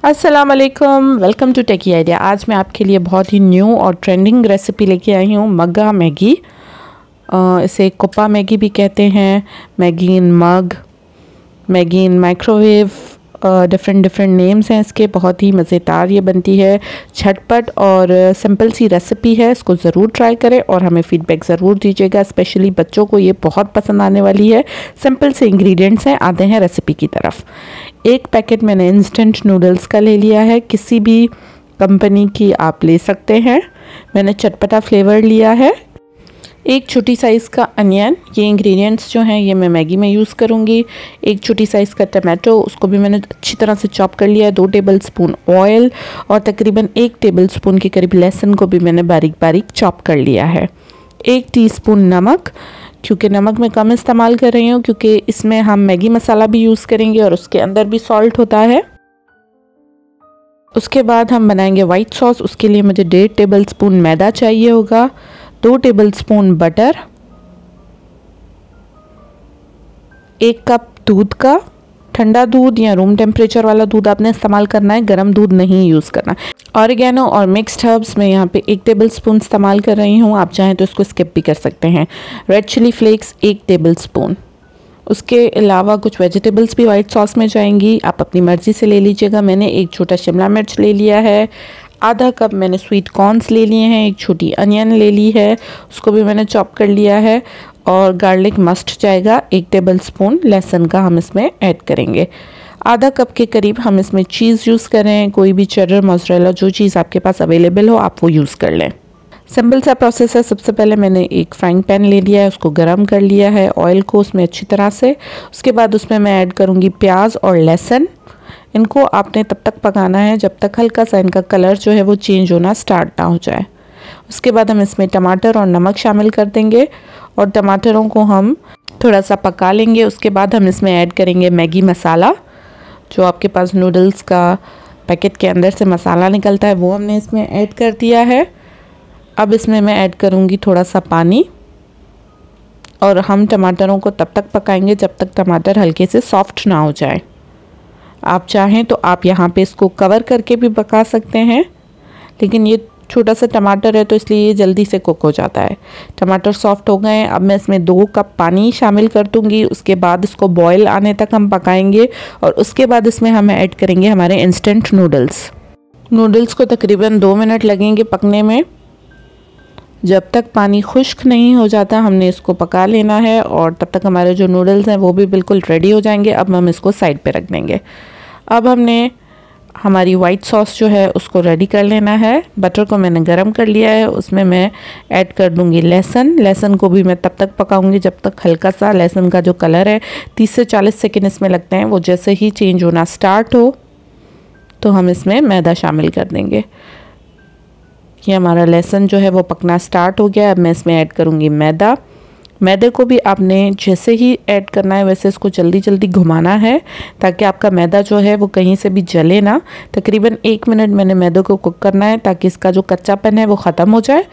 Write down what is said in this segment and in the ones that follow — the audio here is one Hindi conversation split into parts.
अस्सलाम वालेकुम, वेलकम टू टेकी आइडिया। आज मैं आपके लिए बहुत ही न्यू और ट्रेंडिंग रेसिपी लेके आई हूँ, मग्गा मैगी। इसे कुप्पा मैगी भी कहते हैं, Maggi in mug, Maggi in microwave, different names हैं इसके। बहुत ही मज़ेदार ये बनती है, झटपट और सिंपल सी रेसिपी है। इसको ज़रूर ट्राई करें और हमें फ़ीडबैक ज़रूर दीजिएगा। स्पेशली बच्चों को ये बहुत पसंद आने वाली है। सिंपल से इंग्रेडिएंट्स हैं, आते हैं रेसिपी की तरफ। एक पैकेट मैंने इंस्टेंट नूडल्स का ले लिया है, किसी भी कंपनी की आप ले सकते हैं। मैंने चटपटा फ्लेवर लिया है। एक छोटी साइज़ का अनियन, ये इंग्रेडिएंट्स जो हैं ये मैं मैगी में यूज़ करूँगी। एक छोटी साइज़ का टमाटो, उसको भी मैंने अच्छी तरह से चॉप कर लिया है। 2 टेबलस्पून ऑयल और तकरीबन 1 टेबलस्पून के करीब लहसुन को भी मैंने बारीक बारीक चॉप कर लिया है। 1 टीस्पून नमक, क्योंकि नमक मैं कम इस्तेमाल कर रही हूँ क्योंकि इसमें हम मैगी मसाला भी यूज़ करेंगे और उसके अंदर भी सॉल्ट होता है। उसके बाद हम बनाएंगे वाइट सॉस। उसके लिए मुझे 1.5 टेबलस्पून मैदा चाहिए होगा, 2 टेबलस्पून बटर, 1 कप दूध का, ठंडा दूध या रूम टेम्परेचर वाला दूध आपने इस्तेमाल करना है, गर्म दूध नहीं यूज़ करना। ऑरिगेनो और मिक्स्ड हर्ब्स मैं यहाँ पे 1 टेबलस्पून इस्तेमाल कर रही हूँ, आप चाहें तो इसको स्किप भी कर सकते हैं। Red chilli flakes 1 tablespoon. उसके अलावा कुछ वेजिटेबल्स भी वाइट सॉस में जाएंगी, आप अपनी मर्ज़ी से ले लीजिएगा। मैंने एक छोटा शिमला मिर्च ले लिया है, आधा कप मैंने स्वीट कॉर्न्स ले लिए हैं, एक छोटी अनियन ले ली है, उसको भी मैंने चॉप कर लिया है। और गार्लिक मस्ट जाएगा, 1 टेबलस्पून लहसुन का हम इसमें ऐड करेंगे। आधा कप के करीब हम इसमें चीज़ यूज़ करें, कोई भी चेडर, मोज़रेला, जो चीज़ आपके पास अवेलेबल हो आप वो यूज़ कर लें। सिंपल सा प्रोसेस है। सबसे पहले मैंने एक फ्राइंग पैन ले लिया है, उसको गर्म कर लिया है, ऑयल को उसमें अच्छी तरह से। उसके बाद उसमें मैं ऐड करूँगी प्याज और लहसुन। इनको आपने तब तक पकाना है जब तक हल्का सा इनका कलर जो है वो चेंज होना स्टार्ट ना हो जाए। उसके बाद हम इसमें टमाटर और नमक शामिल कर देंगे और टमाटरों को हम थोड़ा सा पका लेंगे। उसके बाद हम इसमें ऐड करेंगे मैगी मसाला, जो आपके पास नूडल्स का पैकेट के अंदर से मसाला निकलता है वो हमने इसमें ऐड कर दिया है। अब इसमें मैं ऐड करूँगी थोड़ा सा पानी और हम टमाटरों को तब तक पकाएंगे जब तक टमाटर हल्के से सॉफ्ट ना हो जाए। आप चाहें तो आप यहाँ पे इसको कवर करके भी पका सकते हैं, लेकिन ये छोटा सा टमाटर है तो इसलिए ये जल्दी से कुक हो जाता है। टमाटर सॉफ्ट हो गए हैं, अब मैं इसमें 2 कप पानी शामिल कर दूँगी। उसके बाद इसको बॉयल आने तक हम पकाएंगे और उसके बाद इसमें हम ऐड करेंगे हमारे इंस्टेंट नूडल्स। नूडल्स को तकरीबन 2 मिनट लगेंगे पकने में। जब तक पानी खुश्क नहीं हो जाता हमने इसको पका लेना है और तब तक हमारे जो नूडल्स हैं वो भी बिल्कुल रेडी हो जाएंगे। अब हम इसको साइड पे रख देंगे। अब हमने हमारी वाइट सॉस जो है उसको रेडी कर लेना है। बटर को मैंने गरम कर लिया है, उसमें मैं ऐड कर दूंगी लहसुन। लहसुन को भी मैं तब तक पकाऊंगी जब तक हल्का सा लहसुन का जो कलर है 30 से 40 सेकेंड इसमें लगते हैं, वो जैसे ही चेंज होना स्टार्ट हो तो हम इसमें मैदा शामिल कर देंगे। ये हमारा लहसुन जो है वो पकना स्टार्ट हो गया। अब मैं इसमें ऐड करूँगी मैदा। मैदे को भी आपने जैसे ही ऐड करना है वैसे इसको जल्दी जल्दी घुमाना है ताकि आपका मैदा जो है वो कहीं से भी जले ना। तकरीबन 1 मिनट मैंने मैदे को कुक करना है ताकि इसका जो कच्चापन है वो ख़त्म हो जाए।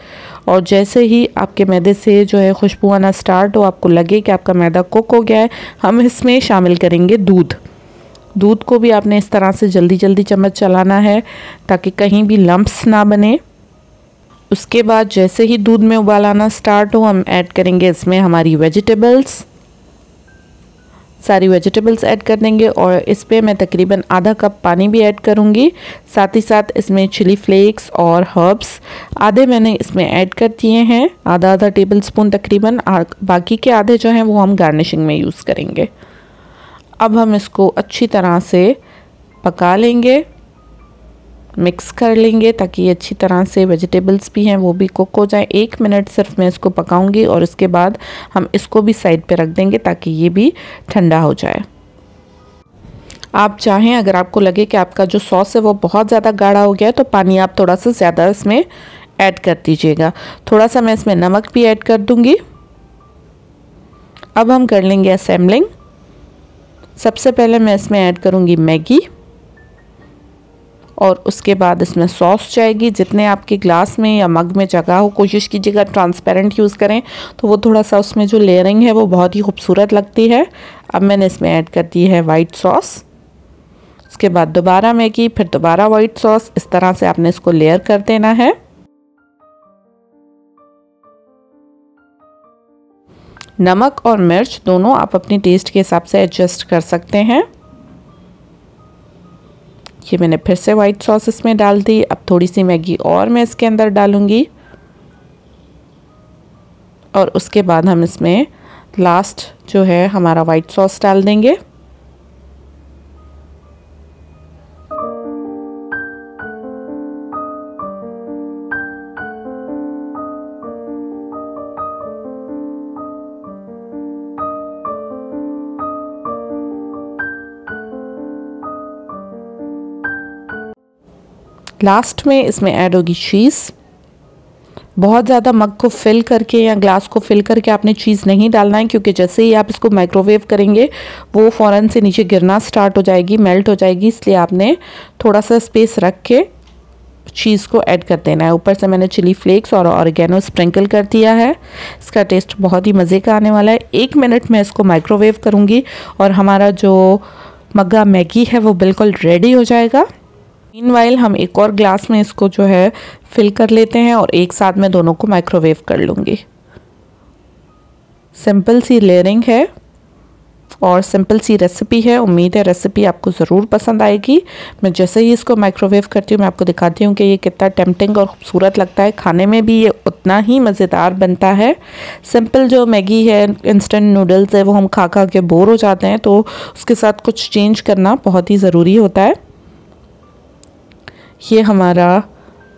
और जैसे ही आपके मैदे से जो है खुशबू आना स्टार्ट हो, आपको लगे कि आपका मैदा कुक हो गया है, हम इसमें शामिल करेंगे दूध। दूध को भी आपने इस तरह से जल्दी जल्दी चम्मच चलाना है ताकि कहीं भी लम्प्स ना बने। उसके बाद जैसे ही दूध में उबाल आना स्टार्ट हो हम ऐड करेंगे इसमें हमारी वेजिटेबल्स। सारी वेजिटेबल्स ऐड कर देंगे और इस पे मैं तकरीबन आधा कप पानी भी ऐड करूँगी। साथ ही साथ इसमें चिली फ्लेक्स और हर्ब्स आधे मैंने इसमें ऐड कर दिए हैं, आधा टेबल स्पून तकरीबन। बाकी के आधे जो हैं वो हम गार्निशिंग में यूज़ करेंगे। अब हम इसको अच्छी तरह से पका लेंगे, मिक्स कर लेंगे ताकि ये अच्छी तरह से वेजिटेबल्स भी हैं वो भी कुक हो जाए। 1 मिनट सिर्फ मैं इसको पकाऊंगी और इसके बाद हम इसको भी साइड पे रख देंगे ताकि ये भी ठंडा हो जाए। आप चाहें, अगर आपको लगे कि आपका जो सॉस है वो बहुत ज़्यादा गाढ़ा हो गया है तो पानी आप थोड़ा सा ज़्यादा इसमें ऐड कर दीजिएगा। थोड़ा सा मैं इसमें नमक भी ऐड कर दूँगी। अब हम कर लेंगे असेंबलिंग। सबसे पहले मैं इसमें ऐड करूँगी मैगी और उसके बाद इसमें सॉस जाएगी। जितने आपके ग्लास में या मग में जगह हो कोशिश कीजिएगा ट्रांसपेरेंट यूज़ करें तो वो थोड़ा सा उसमें जो लेयरिंग है वो बहुत ही खूबसूरत लगती है। अब मैंने इसमें ऐड कर दी है वाइट सॉस। उसके बाद दोबारा मैगी, फिर दोबारा वाइट सॉस। इस तरह से आपने इसको लेयर कर देना है। नमक और मिर्च दोनों आप अपनी टेस्ट के हिसाब से एडजस्ट कर सकते हैं। ये मैंने फिर से वाइट सॉस इसमें डाल दी। अब थोड़ी सी मैगी और मैं इसके अंदर डालूंगी और उसके बाद हम इसमें लास्ट जो है हमारा वाइट सॉस डाल देंगे। लास्ट में इसमें ऐड होगी चीज़। बहुत ज़्यादा मग को फिल करके या ग्लास को फिल करके आपने चीज़ नहीं डालना है, क्योंकि जैसे ही आप इसको माइक्रोवेव करेंगे वो फ़ौरन से नीचे गिरना स्टार्ट हो जाएगी, मेल्ट हो जाएगी। इसलिए आपने थोड़ा सा स्पेस रख के चीज़ को ऐड कर देना है। ऊपर से मैंने चिली फ्लेक्स और ऑरिगेनो स्प्रिंकल कर दिया है। इसका टेस्ट बहुत ही मज़े का आने वाला है। 1 मिनट में इसको माइक्रोवेव करूँगी और हमारा जो मग्गा मैगी है वो बिल्कुल रेडी हो जाएगा। मीनवाइल हम एक और ग्लास में इसको जो है फिल कर लेते हैं और एक साथ में दोनों को माइक्रोवेव कर लूँगी। सिंपल सी लेयरिंग है और सिंपल सी रेसिपी है। उम्मीद है रेसिपी आपको ज़रूर पसंद आएगी। मैं जैसे ही इसको माइक्रोवेव करती हूँ मैं आपको दिखाती हूँ कि ये कितना टेम्पटिंग और खूबसूरत लगता है। खाने में भी ये उतना ही मज़ेदार बनता है। सिंपल जो मैगी है, इंस्टेंट नूडल्स है, वो हम खा खा के बोर हो जाते हैं, तो उसके साथ कुछ चेंज करना बहुत ही ज़रूरी होता है। ये हमारा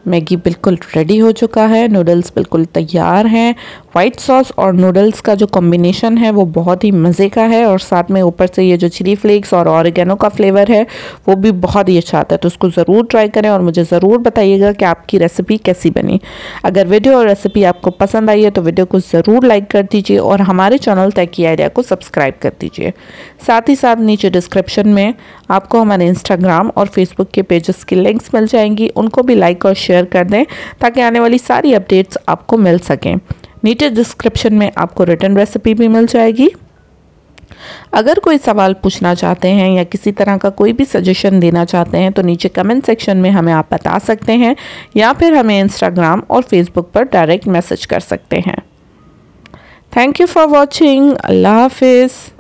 मैगी बिल्कुल रेडी हो चुका है। नूडल्स बिल्कुल तैयार हैं। वाइट सॉस और नूडल्स का जो कॉम्बिनेशन है वो बहुत ही मज़े का है और साथ में ऊपर से ये जो चिली फ्लेक्स और ऑरिगेनो का फ्लेवर है वो भी बहुत ही अच्छा आता है। तो उसको ज़रूर ट्राई करें और मुझे ज़रूर बताइएगा कि आपकी रेसिपी कैसी बनी। अगर वीडियो और रेसिपी आपको पसंद आई है तो वीडियो को ज़रूर लाइक कर दीजिए और हमारे चैनल टेकी आइडिया को सब्सक्राइब कर दीजिए। साथ ही साथ नीचे डिस्क्रिप्शन में आपको हमारे इंस्टाग्राम और फेसबुक के पेजेस की लिंक्स मिल जाएंगी, उनको भी लाइक और शेयर कर दें ताकि आने वाली सारी अपडेट्स आपको मिल सकें। नीचे डिस्क्रिप्शन में आपको रिटन रेसिपी भी मिल जाएगी। अगर कोई सवाल पूछना चाहते हैं या किसी तरह का कोई भी सजेशन देना चाहते हैं तो नीचे कमेंट सेक्शन में हमें आप बता सकते हैं या फिर हमें इंस्टाग्राम और फेसबुक पर डायरेक्ट मैसेज कर सकते हैं। Thank you for watching. अल्लाह हाफिज़।